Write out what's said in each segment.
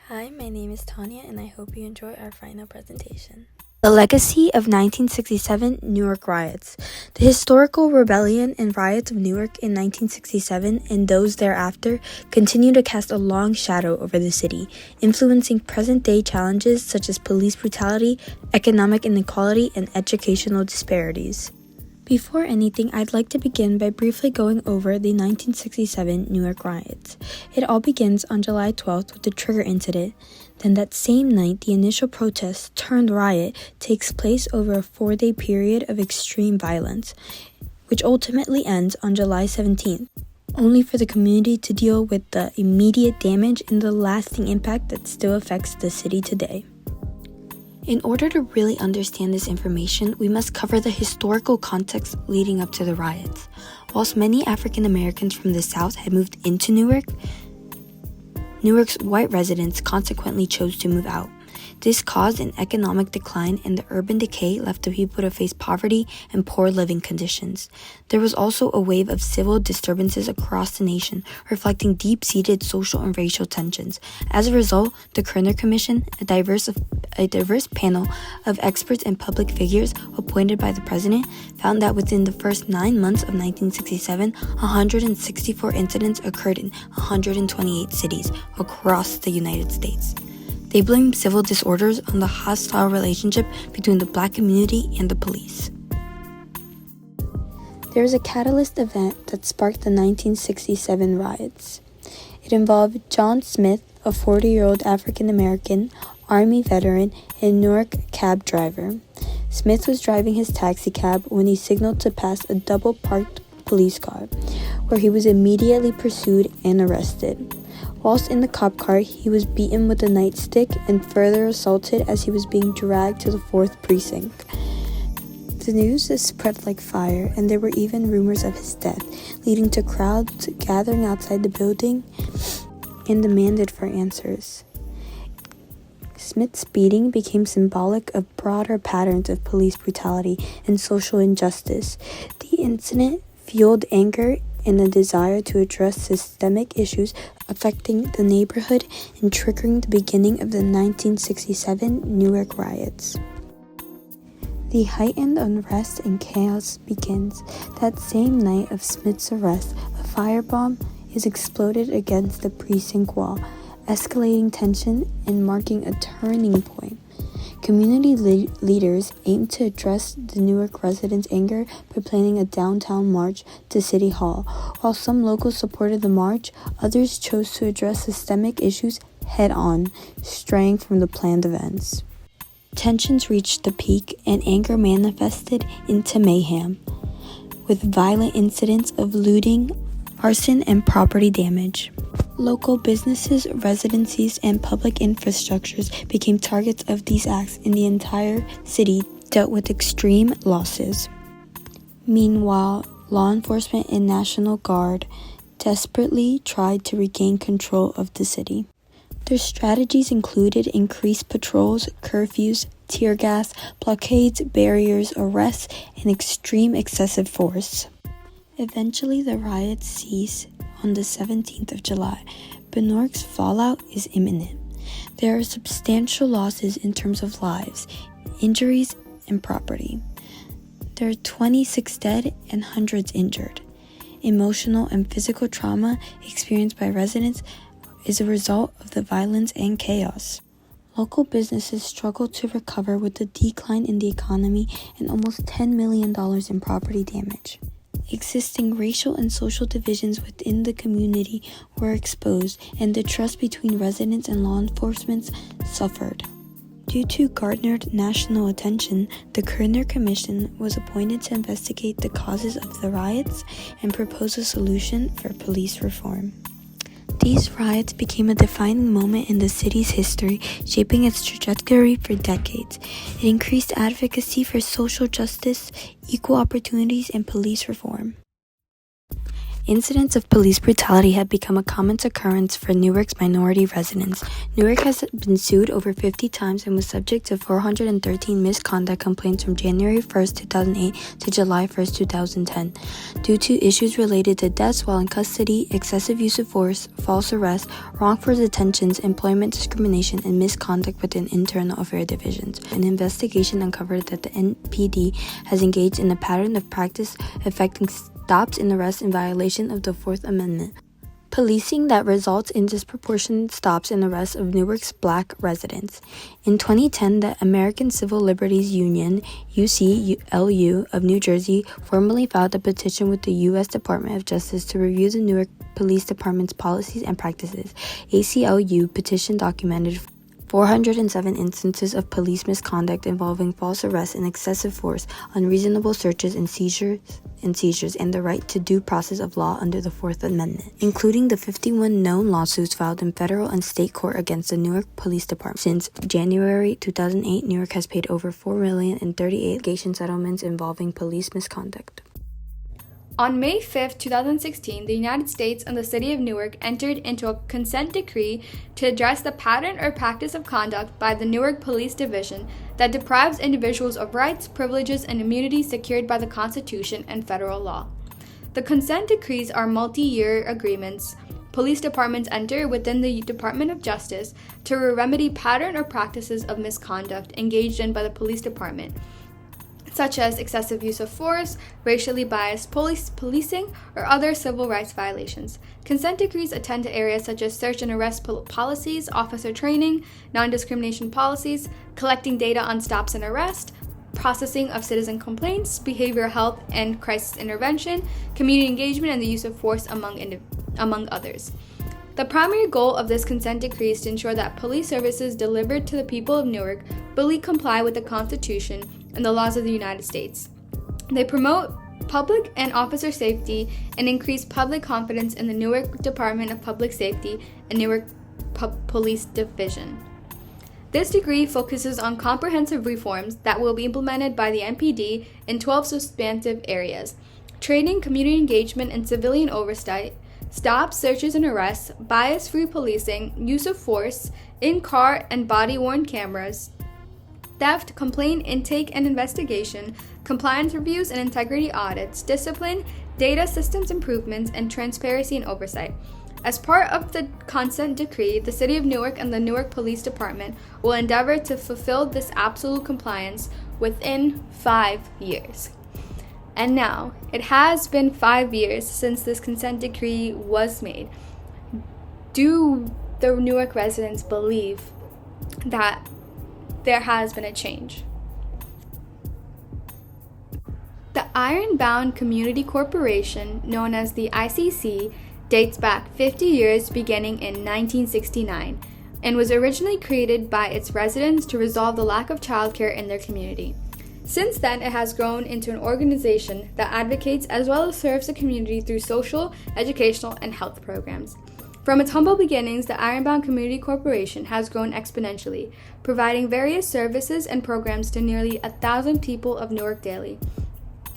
Hi, my name is Tania, and I hope you enjoy our final presentation. The legacy of 1967 Newark riots. The historical rebellion and riots of Newark in 1967 and those thereafter continue to cast a long shadow over the city, influencing present-day challenges such as police brutality, economic inequality, and educational disparities. Before anything, I'd like to begin by briefly going over the 1967 Newark riots. It all begins on July 12th with the trigger incident. Then that same night, the initial protest turned riot takes place over a 4-day period of extreme violence, which ultimately ends on July 17th, only for the community to deal with the immediate damage and the lasting impact that still affects the city today. In order to really understand this information, we must cover the historical context leading up to the riots. Whilst many African Americans from the South had moved into Newark, Newark's white residents consequently chose to move out. This caused an economic decline, and the urban decay left the people to face poverty and poor living conditions. There was also a wave of civil disturbances across the nation, reflecting deep-seated social and racial tensions. As a result, the Kerner Commission, a diverse panel of experts and public figures appointed by the president, found that within the first 9 months of 1967, 164 incidents occurred in 128 cities across the United States. They blamed civil disorders on the hostile relationship between the black community and the police. There was a catalyst event that sparked the 1967 riots. It involved John Smith, a 40-year-old African-American Army veteran and Newark cab driver. Smith was driving his taxi cab when he signaled to pass a double-parked police car, where he was immediately pursued and arrested. Whilst in the cop car, he was beaten with a nightstick and further assaulted as he was being dragged to the 4th precinct. The news is spread like fire, and there were even rumors of his death, leading to crowds gathering outside the building and demanded for answers. Smith's beating became symbolic of broader patterns of police brutality and social injustice. The incident fueled anger and a desire to address systemic issues affecting the neighborhood and triggering the beginning of the 1967 Newark riots. The heightened unrest and chaos begins. That same night of Smith's arrest, a firebomb is exploded against the precinct wall, escalating tension and marking a turning point. Community leaders aimed to address the Newark residents' anger by planning a downtown march to City Hall. While some locals supported the march, others chose to address systemic issues head-on, straying from the planned events. Tensions reached the peak, and anger manifested into mayhem, with violent incidents of looting, arson, and property damage. Local businesses, residencies, and public infrastructures became targets of these acts, and the entire city dealt with extreme losses. Meanwhile, law enforcement and National Guard desperately tried to regain control of the city. Their strategies included increased patrols, curfews, tear gas, blockades, barriers, arrests, and extreme excessive force. Eventually, the riots ceased on the 17th of July, but Newark's fallout is imminent. There are substantial losses in terms of lives, injuries, and property. There are 26 dead and hundreds injured. Emotional and physical trauma experienced by residents is a result of the violence and chaos. Local businesses struggle to recover with the decline in the economy and almost $10 million in property damage. Existing racial and social divisions within the community were exposed, and the trust between residents and law enforcement suffered. Due to garnered national attention, the Kerner Commission was appointed to investigate the causes of the riots and propose a solution for police reform. These riots became a defining moment in the city's history, shaping its trajectory for decades. It increased advocacy for social justice, equal opportunities, and police reform. Incidents of police brutality have become a common occurrence for Newark's minority residents. Newark has been sued over 50 times and was subject to 413 misconduct complaints from January 1, 2008 to July 1, 2010, due to issues related to deaths while in custody, excessive use of force, false arrests, wrongful detentions, employment discrimination, and misconduct within internal affairs divisions. An investigation uncovered that the NPD has engaged in a pattern of practice affecting stops and arrests in violation of the Fourth Amendment, policing that results in disproportionate stops and arrests of Newark's Black residents. In 2010, the American Civil Liberties Union, UCLU, of New Jersey formally filed a petition with the U.S. Department of Justice to review the Newark Police Department's policies and practices. ACLU petition documented 407 instances of police misconduct involving false arrests and excessive force, unreasonable searches and seizures, and the right to due process of law under the Fourth Amendment, including the 51 known lawsuits filed in federal and state court against the Newark Police Department. Since January 2008, Newark has paid over $4 million in 38 litigation settlements involving police misconduct. On May 5, 2016, the United States and the City of Newark entered into a consent decree to address the pattern or practice of conduct by the Newark Police Division that deprives individuals of rights, privileges, and immunities secured by the Constitution and federal law. The consent decrees are multi-year agreements police departments enter within the Department of Justice to remedy pattern or practices of misconduct engaged in by the police department, such as excessive use of force, racially biased policing, or other civil rights violations. Consent decrees attend to areas such as search and arrest policies, officer training, non-discrimination policies, collecting data on stops and arrest, processing of citizen complaints, behavioral health and crisis intervention, community engagement, and the use of force, among others. The primary goal of this consent decree is to ensure that police services delivered to the people of Newark fully comply with the Constitution and the laws of the United States. They promote public and officer safety and increase public confidence in the Newark Department of Public Safety and Newark Police Division. This decree focuses on comprehensive reforms that will be implemented by the NPD in 12 substantive areas: training, community engagement, and civilian oversight, stops, searches and arrests, bias-free policing, use of force, in-car and body-worn cameras, theft, complaint intake and investigation, compliance reviews and integrity audits, discipline, data systems improvements, and transparency and oversight. As part of the consent decree, the City of Newark and the Newark Police Department will endeavor to fulfill this absolute compliance within 5 years. And now, it has been 5 years since this consent decree was made. Do the Newark residents believe that there has been a change? The Ironbound Community Corporation, known as the ICC, dates back 50 years beginning in 1969 and was originally created by its residents to resolve the lack of childcare in their community. Since then, it has grown into an organization that advocates as well as serves the community through social, educational, and health programs. From its humble beginnings, the Ironbound Community Corporation has grown exponentially, providing various services and programs to nearly 1,000 people of Newark daily.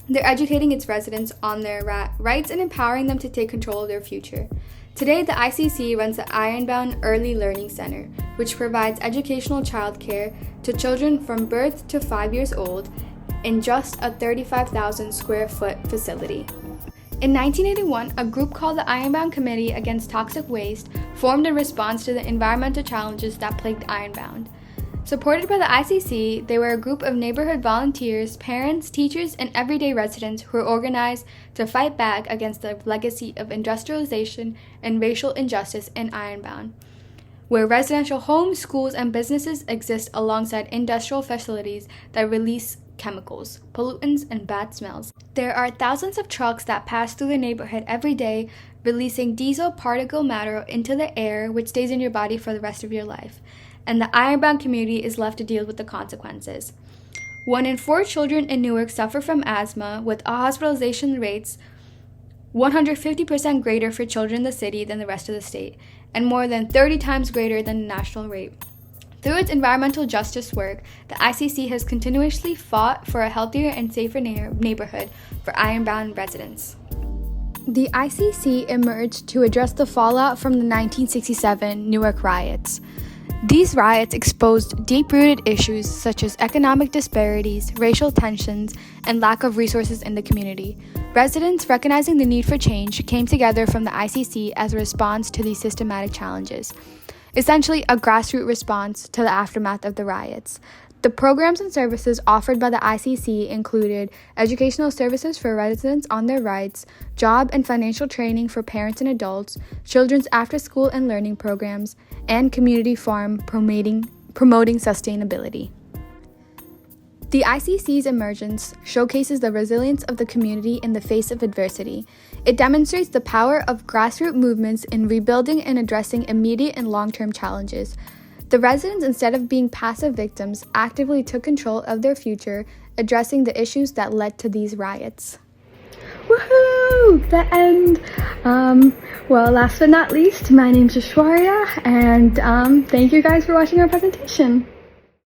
They're educating its residents on their rights and empowering them to take control of their future. Today, the ICC runs the Ironbound Early Learning Center, which provides educational childcare to children from birth to 5 years old in just a 35,000 square foot facility. In 1981, a group called the Ironbound Committee Against Toxic Waste formed in response to the environmental challenges that plagued Ironbound. Supported by the ICC, they were a group of neighborhood volunteers, parents, teachers, and everyday residents who were organized to fight back against the legacy of industrialization and racial injustice in Ironbound, where residential homes, schools, and businesses exist alongside industrial facilities that release chemicals, pollutants, and bad smells. There are thousands of trucks that pass through the neighborhood every day, releasing diesel particle matter into the air, which stays in your body for the rest of your life. And the Ironbound community is left to deal with the consequences. 1 in 4 children in Newark suffer from asthma, with hospitalization rates 150% greater for children in the city than the rest of the state, and more than 30 times greater than the national rate. Through its environmental justice work, the ICC has continuously fought for a healthier and safer neighborhood for Ironbound residents. The ICC emerged to address the fallout from the 1967 Newark riots. These riots exposed deep-rooted issues such as economic disparities, racial tensions, and lack of resources in the community. Residents, recognizing the need for change, came together from the ICC as a response to these systematic challenges, essentially a grassroots response to the aftermath of the riots. The programs and services offered by the ICC included educational services for residents on their rights, job and financial training for parents and adults, children's after-school and learning programs, and community farm promoting sustainability. The ICC's emergence showcases the resilience of the community in the face of adversity. It demonstrates the power of grassroots movements in rebuilding and addressing immediate and long-term challenges. The residents, instead of being passive victims, actively took control of their future, addressing the issues that led to these riots. Woohoo! The end! Well, last but not least, my name's Aishwarya, and thank you guys for watching our presentation.